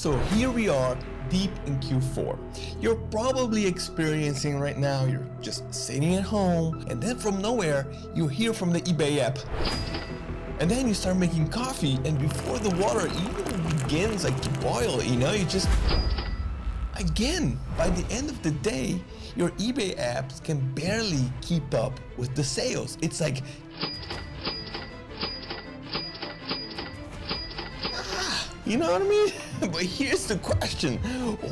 So here we are deep in Q4. You're probably experiencing right now, you're just sitting at home and then from nowhere you hear from the eBay app. And then you start making coffee and before the water even begins to boil, you just, again, by the end of the day, your eBay apps can barely keep up with the sales. It's like, you know what I mean? But here's the question.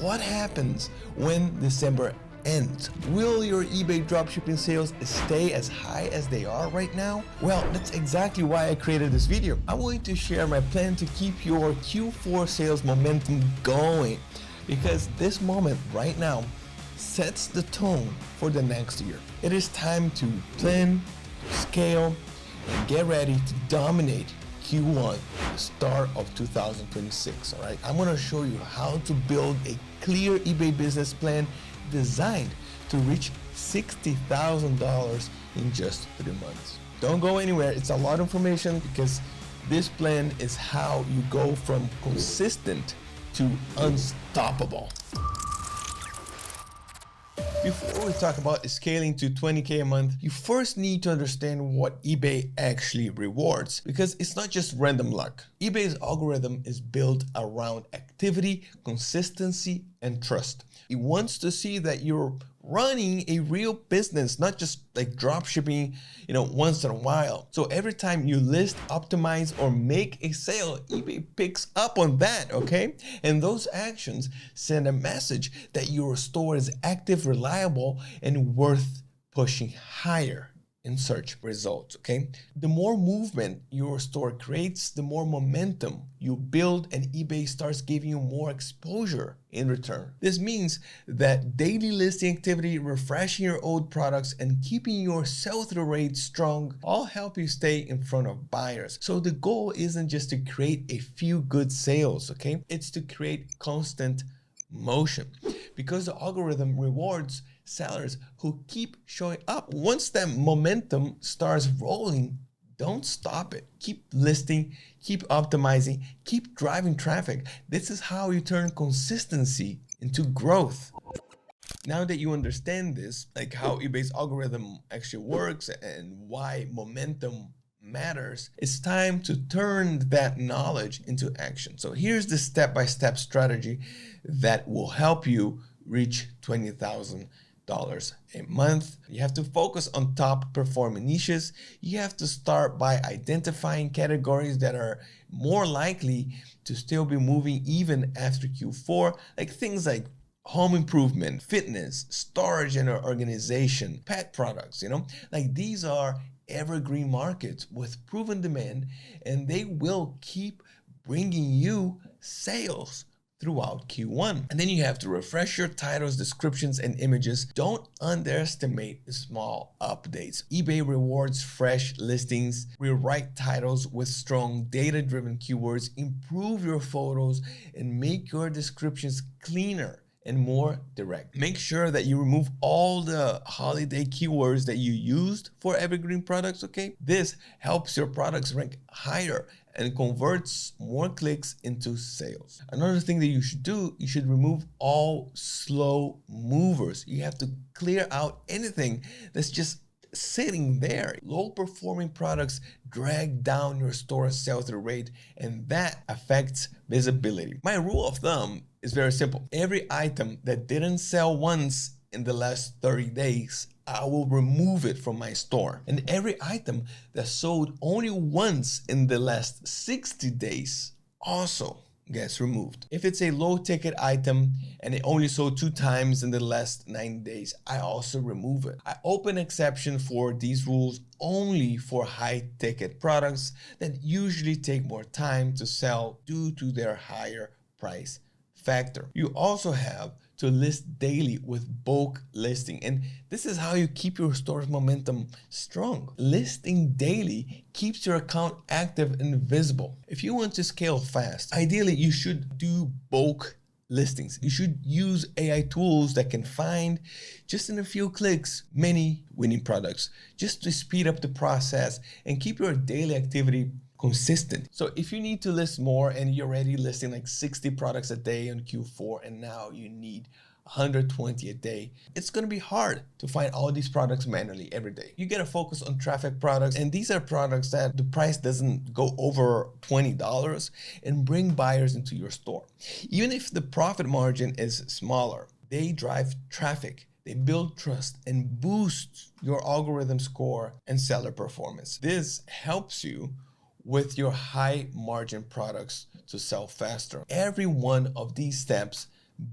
What happens when December ends? Will your eBay dropshipping sales stay as high as they are right now? Well, that's exactly why I created this video. I'm going to share my plan to keep your Q4 sales momentum going, because this moment right now sets the tone for the next year. It is time to plan, scale, and get ready to dominate Q1, the start of 2026, all right? I'm gonna show you how to build a clear eBay business plan designed to reach $60,000 in just 3 months. Don't go anywhere, it's a lot of information because this plan is how you go from consistent to unstoppable. Before we talk about scaling to 20K a month, you first need to understand what eBay actually rewards, because it's not just random luck. eBay's algorithm is built around activity, consistency, and trust. It wants to see that you're running a real business, not just like drop shipping, once in a while. So every time you list, optimize, or make a sale, eBay picks up on that, okay? And those actions send a message that your store is active, reliable, and worth pushing higher in search results, okay? The more movement your store creates, the more momentum you build, and eBay starts giving you more exposure in return. This means that daily listing activity, refreshing your old products, and keeping your sell-through rate strong all help you stay in front of buyers. So the goal isn't just to create a few good sales, okay? It's to create constant motion, because the algorithm rewards sellers who keep showing up. Once that momentum starts rolling, don't stop it. Keep listing, keep optimizing, keep driving traffic. This is how you turn consistency into growth. Now that you understand this, like how eBay's algorithm actually works and why momentum matters, it's time to turn that knowledge into action. So here's the step-by-step strategy that will help you reach $20,000 a month. You have to focus on top performing niches. You have to start by identifying categories that are more likely to still be moving even after Q4, like things like home improvement, fitness, storage and organization, pet products, like these are evergreen markets with proven demand, and they will keep bringing you sales throughout Q1. And then you have to refresh your titles, descriptions, and images. Don't underestimate the small updates. eBay rewards fresh listings, rewrite titles with strong data-driven keywords, improve your photos, and make your descriptions cleaner and more direct. Make sure that you remove all the holiday keywords that you used for evergreen products, okay? This helps your products rank higher and converts more clicks into sales. Another thing that you should do, you should remove all slow movers. You have to clear out anything that's just sitting there. Low performing products drag down your store sell-through rate, and that affects visibility. My rule of thumb is very simple. Every item that didn't sell once in the last 30 days, I will remove it from my store. And every item that sold only once in the last 60 days also gets removed. If it's a low ticket item and it only sold 2 times in the last 90 days, I also remove it. I open exception for these rules only for high ticket products that usually take more time to sell due to their higher price factor. You also have to list daily with bulk listing, and this is how you keep your store's momentum strong. Listing daily keeps your account active and visible. If you want to scale fast, ideally you should do bulk listings. You should use AI tools that can find just in a few clicks many winning products, just to speed up the process and keep your daily activity consistent. So if you need to list more and you're already listing like 60 products a day on Q4 and now you need 120 a day, it's going to be hard to find all these products manually every day. You got to focus on traffic products, and these are products that the price doesn't go over $20 and bring buyers into your store. Even if the profit margin is smaller, they drive traffic, they build trust and boost your algorithm score and seller performance. This helps you with your high margin products to sell faster. Every one of these steps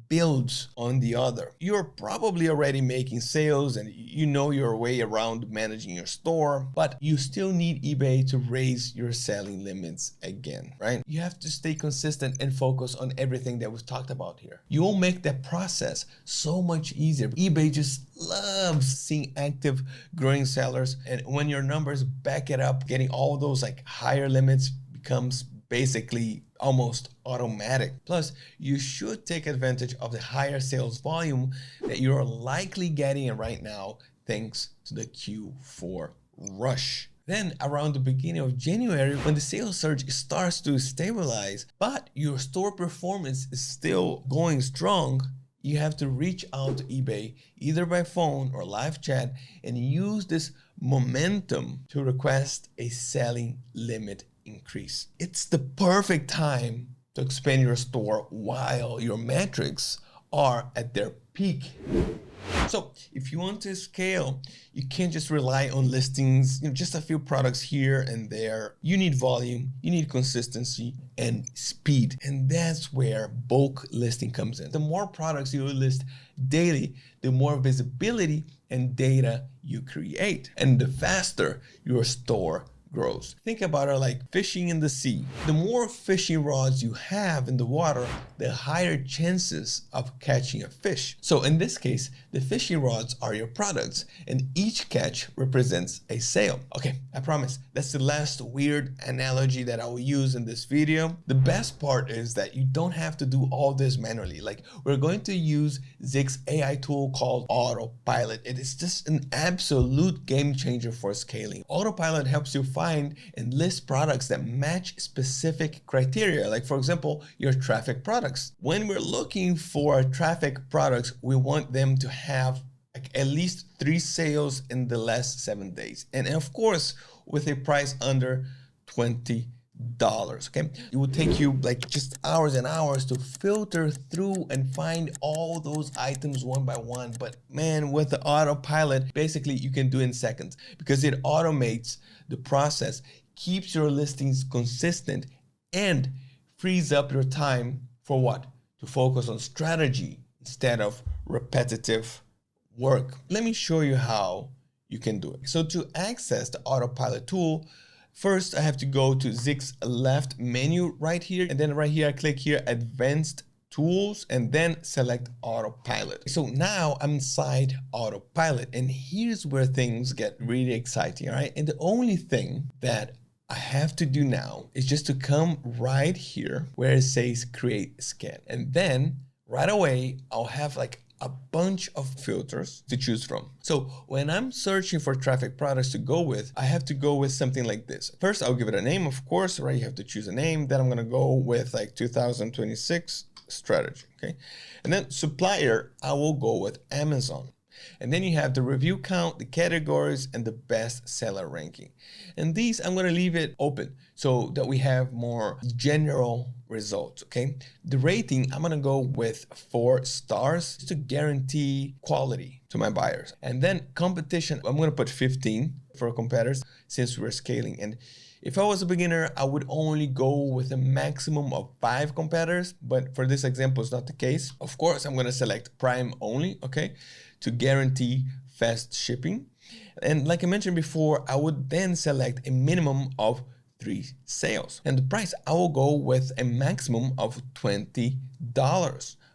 builds on the other. You're probably already making sales and you know your way around managing your store, but you still need eBay to raise your selling limits again, right? You have to stay consistent and focus on everything that we've talked about here. You will make that process so much easier. eBay just loves seeing active growing sellers, and when your numbers back it up, getting all those like higher limits becomes basically almost automatic. Plus, you should take advantage of the higher sales volume that you're likely getting right now thanks to the Q4 rush. Then around the beginning of January, when the sales surge starts to stabilize, but your store performance is still going strong, you have to reach out to eBay either by phone or live chat and use this momentum to request a selling limit increase. It's the perfect time to expand your store while your metrics are at their peak. So if you want to scale, you can't just rely on listings, just a few products here and there. You need volume, you need consistency and speed. And that's where bulk listing comes in. The more products you list daily, the more visibility and data you create, and the faster your store grows. Think about it like fishing in the sea. The more fishing rods you have in the water, the higher chances of catching a fish. So in this case, the fishing rods are your products and each catch represents a sale. Okay, I promise that's the last weird analogy that I will use in this video. The best part is that you don't have to do all this manually. Like, we're going to use Zig's AI tool called Autopilot. It is just an absolute game changer for scaling. Autopilot helps you find and list products that match specific criteria, like for example, your traffic products. When we're looking for traffic products, we want them to have like at least 3 sales in the last 7 days. And of course, with a price under $20. Okay, it will take you like just hours and hours to filter through and find all those items one by one. But man, with the autopilot, basically you can do it in seconds because it automates the process, keeps your listings consistent, and frees up your time for what? To focus on strategy instead of repetitive work. Let me show you how you can do it. So to access the autopilot tool, first I have to go to Zig's left menu right here, and then right here I click here advanced tools and then select autopilot. So now I'm inside autopilot, and here's where things get really exciting, all right? And the only thing that I have to do now is just to come right here where it says create scan, and then right away I'll have like a bunch of filters to choose from. So when I'm searching for traffic products to go with, I have to go with something like this. First, I'll give it a name, of course, right? You have to choose a name. Then I'm gonna go with like 2026 strategy, okay? And then supplier, I will go with Amazon. And then you have the review count, the categories, and the best seller ranking. And these, I'm gonna leave it open so that we have more general results, okay? The rating, I'm gonna go with 4 stars to guarantee quality to my buyers. And then competition, I'm gonna put 15 for competitors since we're scaling. And if I was a beginner, I would only go with a maximum of 5 competitors, but for this example, it's not the case. Of course, I'm gonna select Prime only, okay, to guarantee fast shipping. And like I mentioned before, I would then select a minimum of 3 sales. And the price, I will go with a maximum of $20,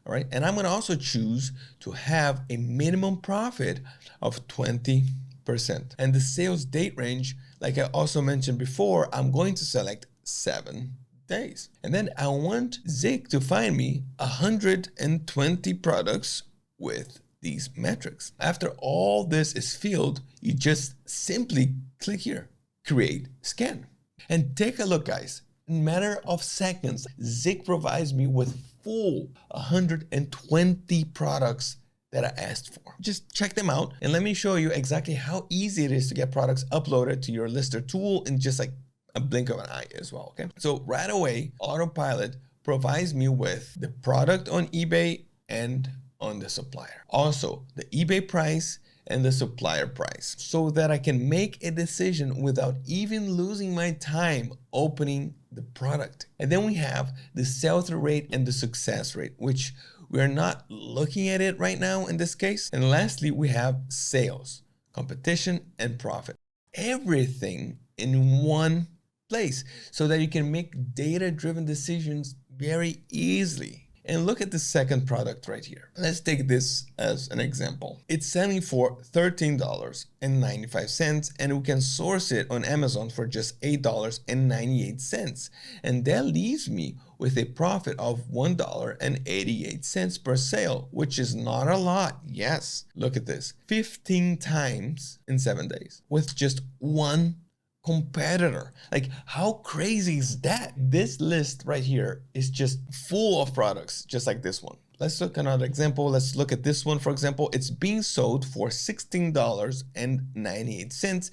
all right? And I'm gonna also choose to have a minimum profit of 20%. And the sales date range, like I also mentioned before, I'm going to select 7 days. And then I want Zig to find me 120 products with these metrics. After all this is filled, you just simply click here, create scan. And take a look, guys. In a matter of seconds, Zik provides me with full 120 products that I asked for. Just check them out and let me show you exactly how easy it is to get products uploaded to your lister tool in just like a blink of an eye as well, okay? So right away, Autopilot provides me with the product on eBay and on the supplier. Also, the eBay price and the supplier price so that I can make a decision without even losing my time opening the product. And then we have the sell-through rate and the success rate, which we're not looking at it right now in this case. And lastly, we have sales, competition, and profit. Everything in one place so that you can make data-driven decisions very easily. And look at the second product right here. Let's take this as an example. It's selling for $13.95 and we can source it on Amazon for just $8.98. And that leaves me with a profit of $1.88 per sale, which is not a lot. Yes, look at this. 15 times in 7 days with just one competitor. Like, how crazy is that? This list right here is just full of products just like this one. Let's look at another example. Let's look at this one, for example. It's being sold for $16.98.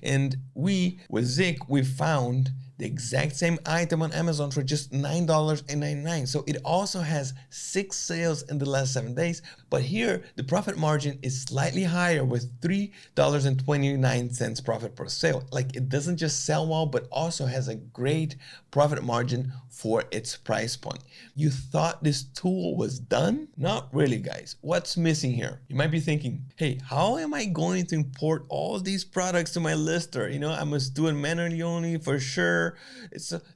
And with Zik, we found the exact same item on Amazon for just $9.99. So it also has 6 sales in the last 7 days. But here, the profit margin is slightly higher with $3.29 profit per sale. Like, it doesn't just sell well, but also has a great profit margin for its price point. You thought this tool was done? Not really, guys. What's missing here? You might be thinking, hey, how am I going to import all these products to my lister? You know, I must do it manually only for sure.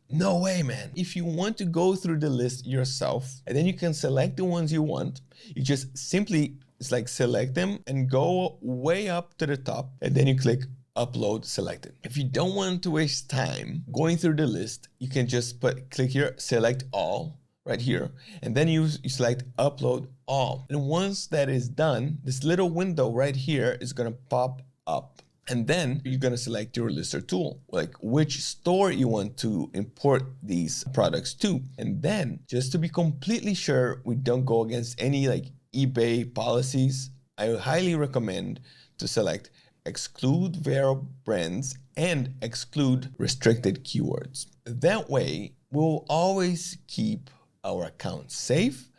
No way, man. If you want to go through the list yourself, and then you can select the ones you want, you just simply, it's like select them and go way up to the top, and then you click upload selected. If you don't want to waste time going through the list, you can just click here, select all right here, and then you select upload all. And once that is done, this little window right here is gonna pop up. And then you're gonna select your lister tool, like which store you want to import these products to. And then, just to be completely sure we don't go against any like eBay policies, I highly recommend to select exclude variable brands and exclude restricted keywords. That way, we'll always keep our account safe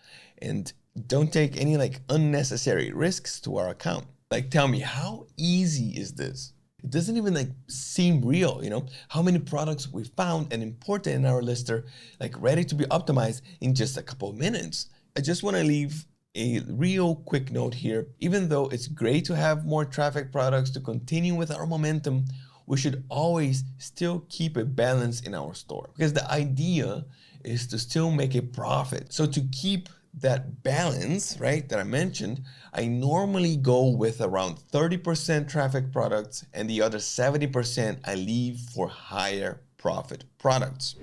and don't take any like unnecessary risks to our account. Like, tell me, how easy is this? It doesn't even like seem real, you know? How many products we found and imported in our lister, like ready to be optimized in just a couple of minutes. I just want to leave a real quick note here. Even though it's great to have more traffic products to continue with our momentum, we should always still keep a balance in our store, because the idea is to still make a profit. So to keep that balance, right, that I mentioned, I normally go with around 30% traffic products and the other 70% I leave for higher profit products.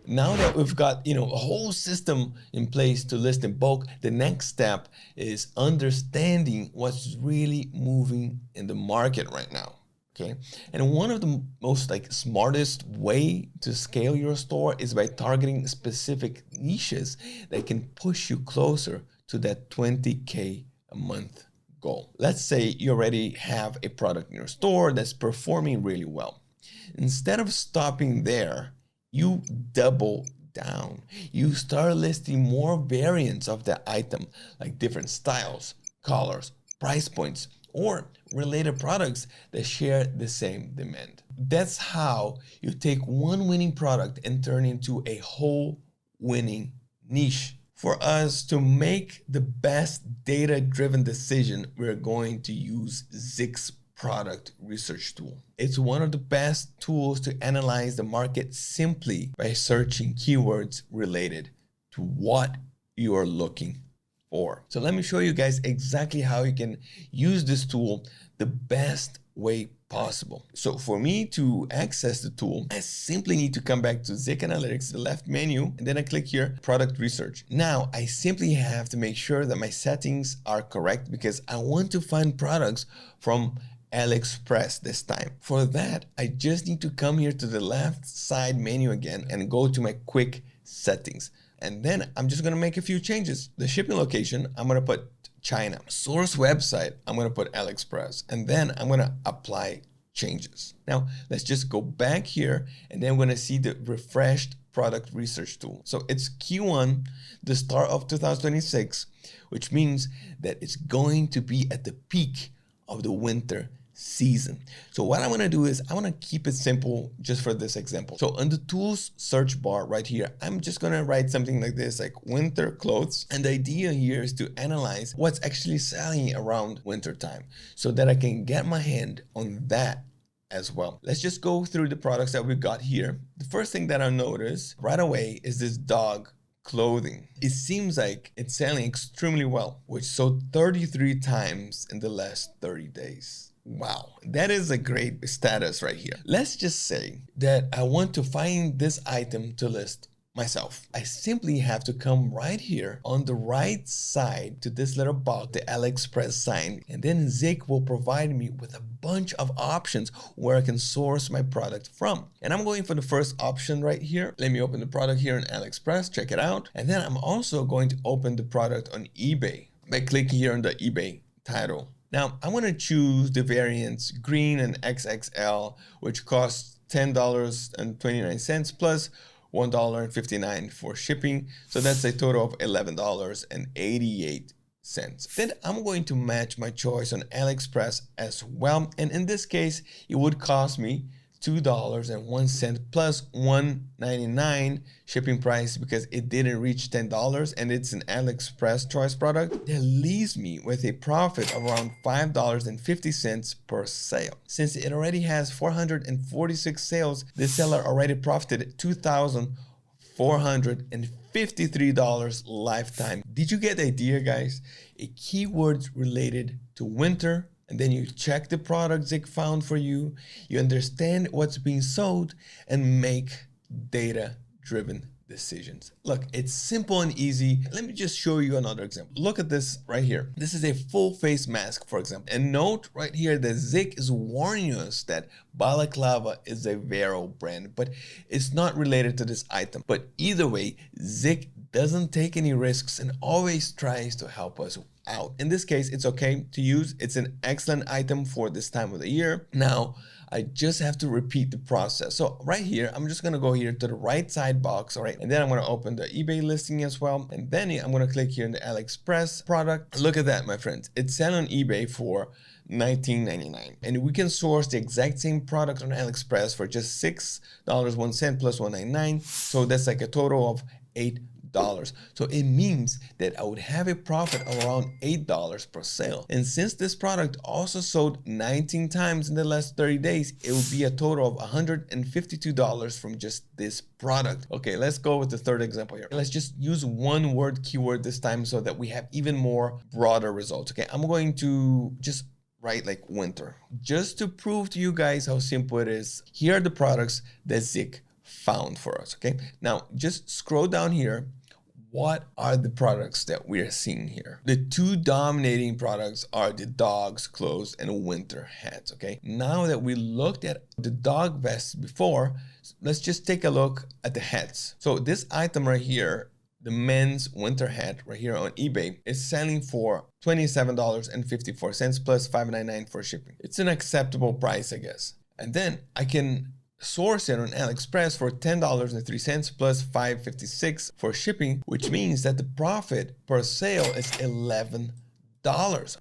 Now that we've got, a whole system in place to list in bulk, the next step is understanding what's really moving in the market right now. Okay. And one of the most smartest way to scale your store is by targeting specific niches that can push you closer to that 20K a month goal. Let's say you already have a product in your store that's performing really well. Instead of stopping there, you double down. You start listing more variants of the item, like different styles, colors, price points, or related products that share the same demand. That's how you take one winning product and turn it into a whole winning niche. For us to make the best data-driven decision, we're going to use Zik's product research tool. It's one of the best tools to analyze the market simply by searching keywords related to what you are looking for. So let me show you guys exactly how you can use this tool the best way possible. So for me to access the tool, I simply need to come back to Zik Analytics, the left menu, and then I click here, product research. Now I simply have to make sure that my settings are correct because I want to find products from AliExpress this time. For that, I just need to come here to the left side menu again and go to my quick settings. And then I'm just gonna make a few changes. The shipping location, I'm gonna put China. Source website, I'm gonna put AliExpress. And then I'm gonna apply changes. Now, let's just go back here and then we're gonna see the refreshed product research tool. So it's Q1, the start of 2026, which means that it's going to be at the peak of the winter season. So what I'm gonna do is I wanna keep it simple just for this example. So on the tools search bar right here, I'm just gonna write something like this, like winter clothes. And the idea here is to analyze what's actually selling around winter time so that I can get my hand on that as well. Let's just go through the products that we got here. The first thing that I notice right away is this dog clothing. It seems like it's selling extremely well, which sold 33 times in the last 30 days. Wow, that is a great status right here. Let's just say that I want to find this item to list myself. I simply have to come right here on the right side to this little box, the AliExpress sign, and then Zik will provide me with a bunch of options where I can source my product from. And I'm going for the first option right here. Let me open the product here on AliExpress, check it out. And then I'm also going to open the product on eBay by clicking here on the eBay title. Now, I want to choose the variants green and XXL, which costs $10.29 plus $1.59 for shipping. So that's a total of $11.88. Then I'm going to match my choice on AliExpress as well. And in this case, it would cost me $2.01 plus $1.99 shipping price because it didn't reach $10 and it's an AliExpress choice product. That leaves me with a profit of around $5.50 per sale. Since it already has 446 sales, the seller already profited $2,453 lifetime. Did you get the idea, guys? A keyword related to winter, and then you check the product Zik found for you, you understand what's being sold, and make data-driven decisions. Look, it's simple and easy. Let me just show you another example. Look at this right here. This is a full face mask, for example. And note right here that Zik is warning us that balaclava is a Vero brand, but it's not related to this item. But either way, Zik doesn't take any risks and always tries to help us out. In this case, it's okay to use. It's an excellent item for this time of the year. Now, I just have to repeat the process. So right here, I'm just gonna go here to the right side box, all right? And then I'm gonna open the eBay listing as well. And then I'm gonna click here in the AliExpress product. Look at that, my friends. It's selling on eBay for $19.99. And we can source the exact same product on AliExpress for just $6.01 plus $1.99. So that's like a total of $8. So it means that I would have a profit of around $8 per sale. And since this product also sold 19 times in the last 30 days, it will be a total of $152 from just this product. Okay, let's go with the third example here. Let's just use one word keyword this time so that we have even more broader results. Okay, I'm going to just write like winter, just to prove to you guys how simple it is. Here are the products that Zik found for us. Okay, now just scroll down here. What are the products that we are seeing here? The two dominating products are the dog's clothes and winter hats, okay? Now that we looked at the dog vests before, let's just take a look at the hats. So this item right here, the men's winter hat right here on eBay, is selling for $27.54 plus $5.99 for shipping. It's an acceptable price, I guess. And then I can source it on AliExpress for $10.03 plus $5.56 for shipping, which means that the profit per sale is $11.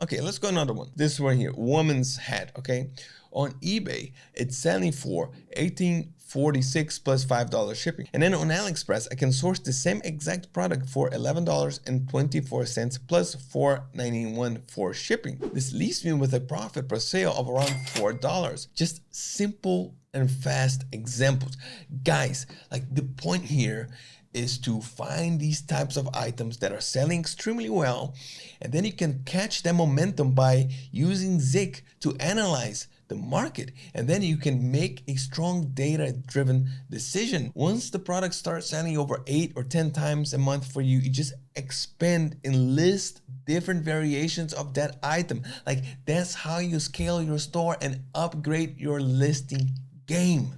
Okay, let's go another one. This one here, woman's hat, okay? On eBay, it's selling for $18.46 plus $5 shipping. And then on AliExpress, I can source the same exact product for $11.24 plus $4.91 for shipping. This leaves me with a profit per sale of around $4. Just simple and fast examples. Guys, like the point here is to find these types of items that are selling extremely well, and then you can catch the momentum by using Zik to analyze the market, and then you can make a strong data-driven decision. Once the product starts selling over 8 or 10 times a month for you, you just expand and list different variations of that item. Like, that's how you scale your store and upgrade your listing game.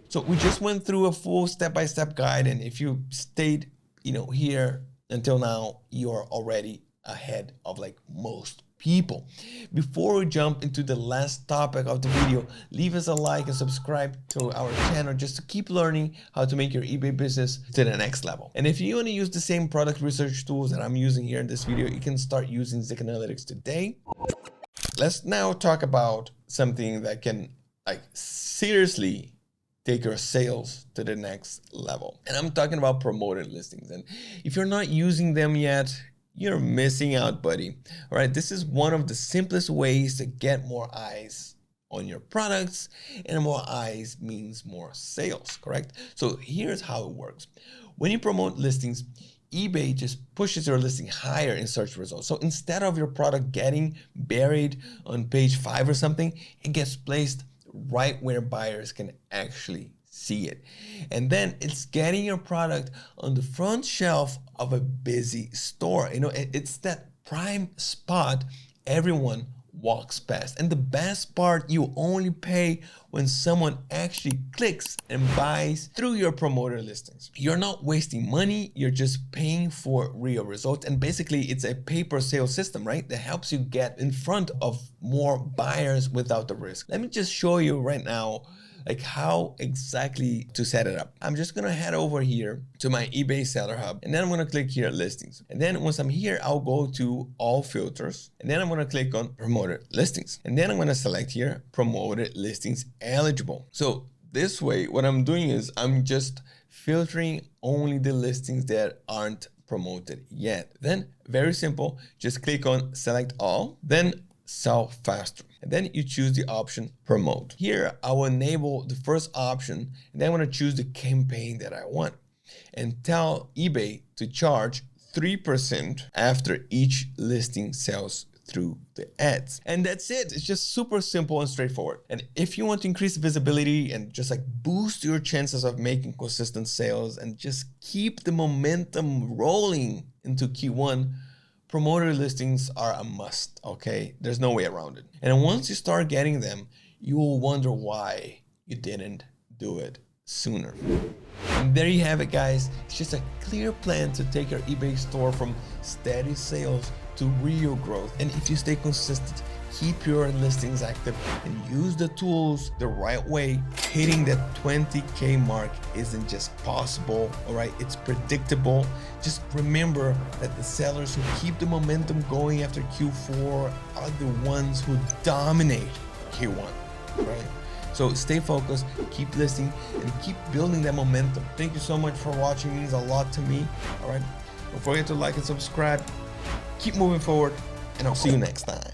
So we just went through a full step-by-step guide, and if you stayed, here until now, you're already ahead of like most people. Before we jump into the last topic of the video, leave us a like and subscribe to our channel just to keep learning how to make your eBay business to the next level. And if you want to use the same product research tools that I'm using here in this video, you can start using Zik Analytics today. Let's now talk about something that can seriously take your sales to the next level. And I'm talking about promoted listings. And if you're not using them yet, you're missing out, buddy. All right, this is one of the simplest ways to get more eyes on your products, and more eyes means more sales, correct? So here's how it works. When you promote listings, eBay just pushes your listing higher in search results. So instead of your product getting buried on page 5 or something, it gets placed right where buyers can actually see it. And then it's getting your product on the front shelf of a busy store. It's that prime spot everyone walks past. And the best part, you only pay when someone actually clicks and buys through your promoter listings. You're not wasting money, you're just paying for real results. And basically it's a pay-per-sale system, right? That helps you get in front of more buyers without the risk. Let me just show you right now how exactly to set it up. I'm just gonna head over here to my eBay Seller Hub, and then I'm gonna click here listings. And then once I'm here, I'll go to all filters, and then I'm gonna click on promoted listings. And then I'm gonna select here promoted listings eligible. So this way, what I'm doing is I'm just filtering only the listings that aren't promoted yet. Then very simple, just click on select all, then sell faster. And then you choose the option promote. Here, I will enable the first option, and then I'm gonna choose the campaign that I want and tell eBay to charge 3% after each listing sells through the ads. And that's it. It's just super simple and straightforward. And if you want to increase visibility and just boost your chances of making consistent sales and just keep the momentum rolling into Q1, promoter listings are a must, okay? There's no way around it. And once you start getting them, you will wonder why you didn't do it sooner. And there you have it, guys. It's just a clear plan to take your eBay store from steady sales to real growth. And if you stay consistent, keep your listings active and use the tools the right way, hitting that 20K mark isn't just possible, all right? It's predictable. Just remember that the sellers who keep the momentum going after Q4 are the ones who dominate Q1, right? So stay focused, keep listing, and keep building that momentum. Thank you so much for watching. It means a lot to me, all right? Don't forget to like and subscribe. Keep moving forward, and I'll see you next time.